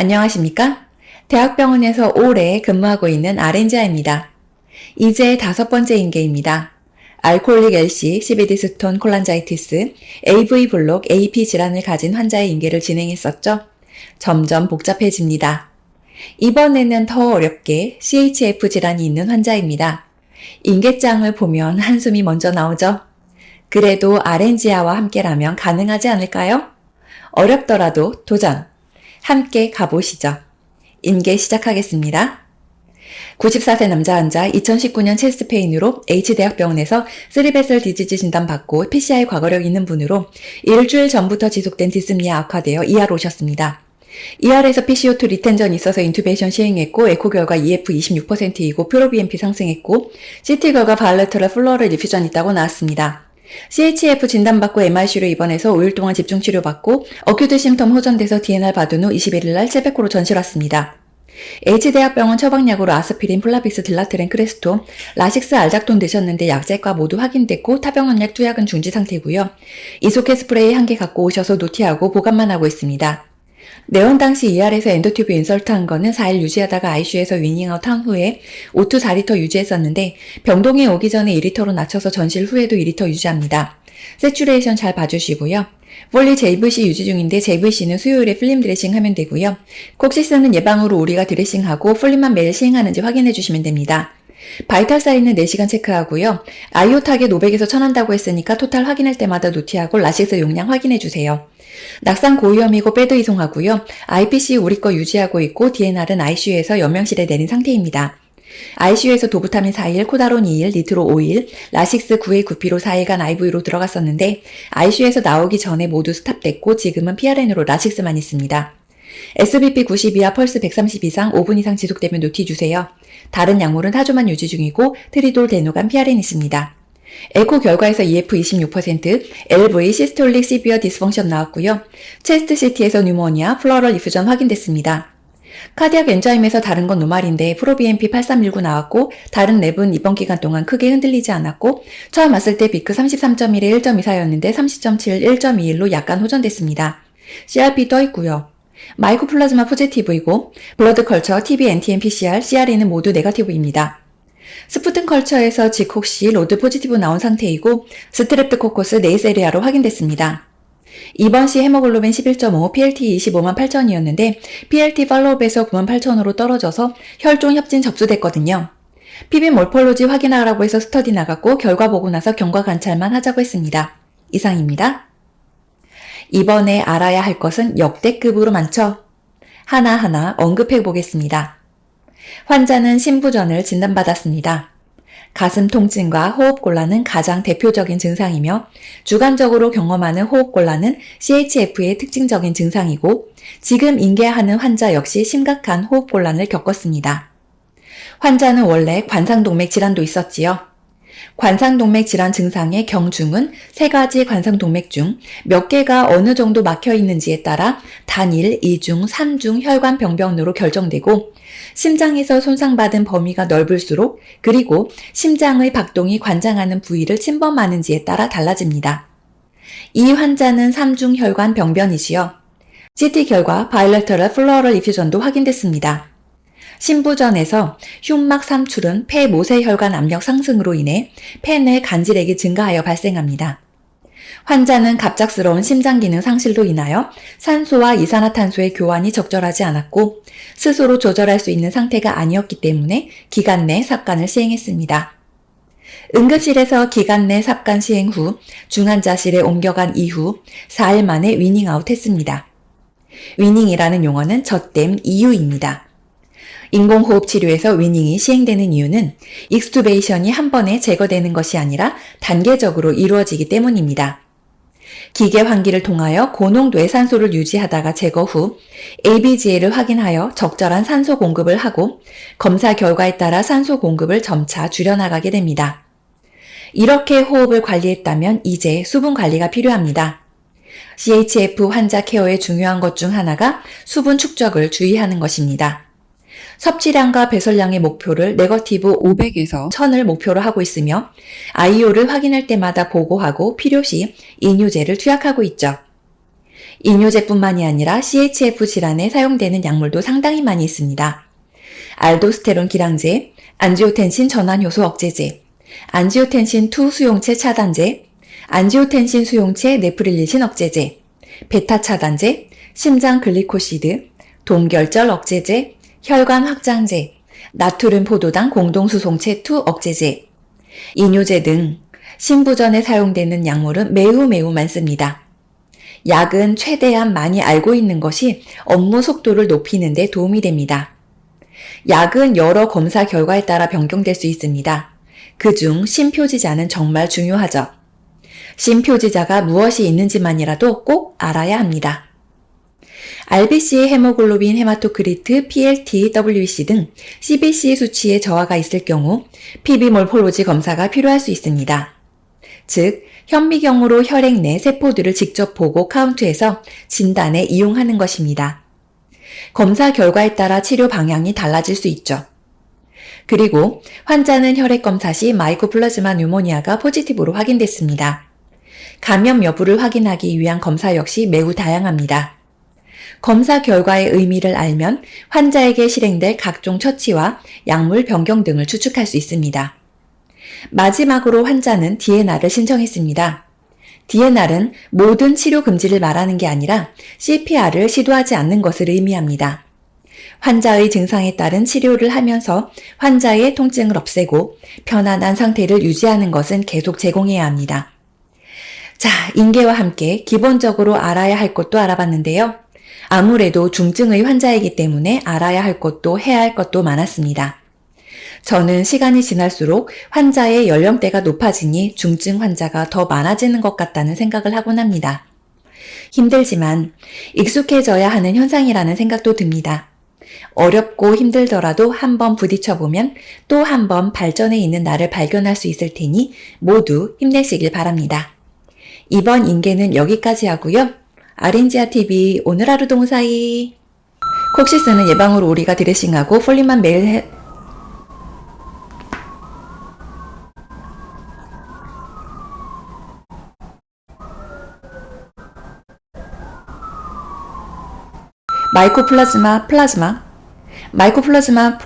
안녕하십니까? 대학병원에서 오래 근무하고 있는 아렌지아입니다. 이제 5번째 인계입니다. 알코올릭 LC, CBD 스톤 콜란자이티스, AV 블록 AP 질환을 가진 환자의 인계를 진행했었죠. 점점 복잡해집니다. 이번에는 더 어렵게 CHF 질환이 있는 환자입니다. 인계장을 보면 한숨이 먼저 나오죠. 그래도 아렌지아와 함께라면 가능하지 않을까요? 어렵더라도 도전! 함께 가보시죠. 인계 시작하겠습니다. 94세 남자 환자 2019년 체스트 페인으로 H대학병원에서 3베슬 디지즈 진단받고 PCI 과거력 있는 분으로 일주일 전부터 지속된 디스미아 악화되어 ER 오셨습니다. ER에서 PCO2 리텐전이 있어서 인투베이션 시행했고 에코 결과 EF 26%이고 프로BNP 상승했고 CT 결과 바이러터럴 플러럴 리퓨전 있다고 나왔습니다. CHF 진단받고 MRC로 입원해서 5일 동안 집중치료받고 어큐트 심텀 호전돼서 DNR 받은 후 21일날 700호로 전실 왔습니다. H대학병원 처방약으로 아스피린, 플라빅스, 딜라트렌, 크레스토, 라식스, 알작톤 드셨는데 약제과 모두 확인됐고 타병원약 투약은 중지 상태고요. 이소케 스프레이 1개 갖고 오셔서 노티하고 보관만 하고 있습니다. 내원 당시 ER에서 엔도튜브 인설트한 거는 4일 유지하다가 ICU에서 위닝아웃 한 후에 O2 4리터 유지했었는데 병동에 오기 전에 2리터로 낮춰서 전실 후에도 2리터 유지합니다. 세츄레이션 잘 봐주시고요. 볼리 JVC 유지 중인데 JVC는 수요일에 필름 드레싱 하면 되고요. 콕시스는 예방으로 우리가 드레싱하고 필름만 매일 시행하는지 확인해 주시면 됩니다. 바이탈 사인은 4시간 체크하고요. 아이오 타겟 500에서 1000 한다고 했으니까 토탈 확인할 때마다 노티하고 라식스 용량 확인해 주세요. 낙상 고위험이고 배드 이송하고요. IPC 우리 거 유지하고 있고 DNR은 ICU에서 연명실에 내린 상태입니다. ICU에서 도부타민 4일, 코다론 2일, 니트로 5일, 라식스 9일, 9피로 4일간 IV로 들어갔었는데 ICU에서 나오기 전에 모두 스탑됐고 지금은 PRN으로 라식스만 있습니다. SBP 90 이하 펄스 130 이상 5분 이상 지속되면 노티 주세요. 다른 약물은 타조만 유지 중이고 트리돌, 데노간, PRN 있습니다. 에코 결과에서 EF 26%, LV, 시스톨릭 시비어 디스펑션 나왔고요. 체스트 CT에서 뉴모니아, 플러럴 리퓨전 확인됐습니다. 카디악 엔자임에서 다른 건 노말인데 프로BNP 8319 나왔고 다른 랩은 이번 기간 동안 크게 흔들리지 않았고 처음 왔을 때 비크 33.1에 1.24였는데 30.7, 1.21로 약간 호전됐습니다. CRP 떠 있고요. 마이코플라즈마 포지티브이고 블러드 컬처, TB, NTM, PCR, CRE는 모두 네거티브입니다. 스푸튼 컬처에서 지콕시, 로드 포지티브 나온 상태이고 스트랩트코코스 네이세리아로 확인됐습니다. 이번 시 헤모글로빈 11.5, PLT 25만 8천이었는데 PLT 팔로업에서 9만 8천으로 떨어져서 혈종 협진 접수됐거든요. PB 몰폴로지 확인하라고 해서 스터디 나갔고 결과 보고 나서 경과 관찰만 하자고 했습니다. 이상입니다. 이번에 알아야 할 것은 역대급으로 많죠? 하나하나 언급해 보겠습니다. 환자는 신부전을 진단받았습니다. 가슴 통증과 호흡곤란은 가장 대표적인 증상이며 주관적으로 경험하는 호흡곤란은 CHF의 특징적인 증상이고 지금 인계하는 환자 역시 심각한 호흡곤란을 겪었습니다. 환자는 원래 관상동맥 질환도 있었지요. 관상동맥 질환 증상의 경중은 3가지 관상동맥 중 몇 개가 어느 정도 막혀 있는지에 따라 단일, 2중, 3중 혈관 병변으로 결정되고 심장에서 손상받은 범위가 넓을수록 그리고 심장의 박동이 관장하는 부위를 침범하는지에 따라 달라집니다. 이 환자는 3중 혈관 병변이지요. CT 결과 바이러터럴 플러럴 리퓨전도 확인됐습니다. 신부전에서 흉막 삼출은 폐 모세혈관 압력 상승으로 인해 폐 내 간질액이 증가하여 발생합니다. 환자는 갑작스러운 심장기능 상실로 인하여 산소와 이산화탄소의 교환이 적절하지 않았고 스스로 조절할 수 있는 상태가 아니었기 때문에 기간 내 삽관을 시행했습니다. 응급실에서 기간 내 삽관 시행 후 중환자실에 옮겨간 이후 4일 만에 위닝아웃 했습니다. 위닝이라는 용어는 젖댐 이유입니다. 인공호흡 치료에서 위닝이 시행되는 이유는 익스투베이션이 한 번에 제거되는 것이 아니라 단계적으로 이루어지기 때문입니다. 기계 환기를 통하여 고농도의 산소를 유지하다가 제거 후 ABGA를 확인하여 적절한 산소 공급을 하고 검사 결과에 따라 산소 공급을 점차 줄여나가게 됩니다. 이렇게 호흡을 관리했다면 이제 수분 관리가 필요합니다. CHF 환자 케어의 중요한 것 중 하나가 수분 축적을 주의하는 것입니다. 섭취량과 배설량의 목표를 네거티브 500에서 1000을 목표로 하고 있으며 IO를 확인할 때마다 보고하고 필요시 이뇨제를 투약하고 있죠. 이뇨제뿐만이 아니라 CHF 질환에 사용되는 약물도 상당히 많이 있습니다. 알도스테론 기량제, 안지오텐신 전환효소 억제제, 안지오텐신2 수용체 차단제, 안지오텐신 수용체 네프릴리신 억제제, 베타 차단제, 심장 글리코시드, 동결절 억제제, 혈관 확장제, 나트륨 포도당 공동수송체 2 억제제, 이뇨제 등 신부전에 사용되는 약물은 매우 많습니다. 약은 최대한 많이 알고 있는 것이 업무 속도를 높이는 데 도움이 됩니다. 약은 여러 검사 결과에 따라 변경될 수 있습니다. 그중 심표지자는 정말 중요하죠. 심표지자가 무엇이 있는지만이라도 꼭 알아야 합니다. RBC, 헤모글로빈, 헤마토크리트, PLT, WBC 등 CBC 수치에 저하가 있을 경우 피비몰폴로지 검사가 필요할 수 있습니다. 즉, 현미경으로 혈액 내 세포들을 직접 보고 카운트해서 진단에 이용하는 것입니다. 검사 결과에 따라 치료 방향이 달라질 수 있죠. 그리고 환자는 혈액 검사 시 마이코플라즈마 뉴모니아가 포지티브로 확인됐습니다. 감염 여부를 확인하기 위한 검사 역시 매우 다양합니다. 검사 결과의 의미를 알면 환자에게 실행될 각종 처치와 약물 변경 등을 추측할 수 있습니다. 마지막으로 환자는 DNR을 신청했습니다. DNR은 모든 치료 금지를 말하는 게 아니라 CPR을 시도하지 않는 것을 의미합니다. 환자의 증상에 따른 치료를 하면서 환자의 통증을 없애고 편안한 상태를 유지하는 것은 계속 제공해야 합니다. 자, 인계와 함께 기본적으로 알아야 할 것도 알아봤는데요. 아무래도 중증의 환자이기 때문에 알아야 할 것도 해야 할 것도 많았습니다. 저는 시간이 지날수록 환자의 연령대가 높아지니 중증 환자가 더 많아지는 것 같다는 생각을 하곤 합니다. 힘들지만 익숙해져야 하는 현상이라는 생각도 듭니다. 어렵고 힘들더라도 한번 부딪혀보면 또 한 번 발전해 있는 나를 발견할 수 있을 테니 모두 힘내시길 바랍니다. 이번 인계는 여기까지 하고요. 아린지아TV 오늘 하루 동사이 콕시스는 예방으로 우리가 드레싱하고 폴린만 매일 마이코플라즈마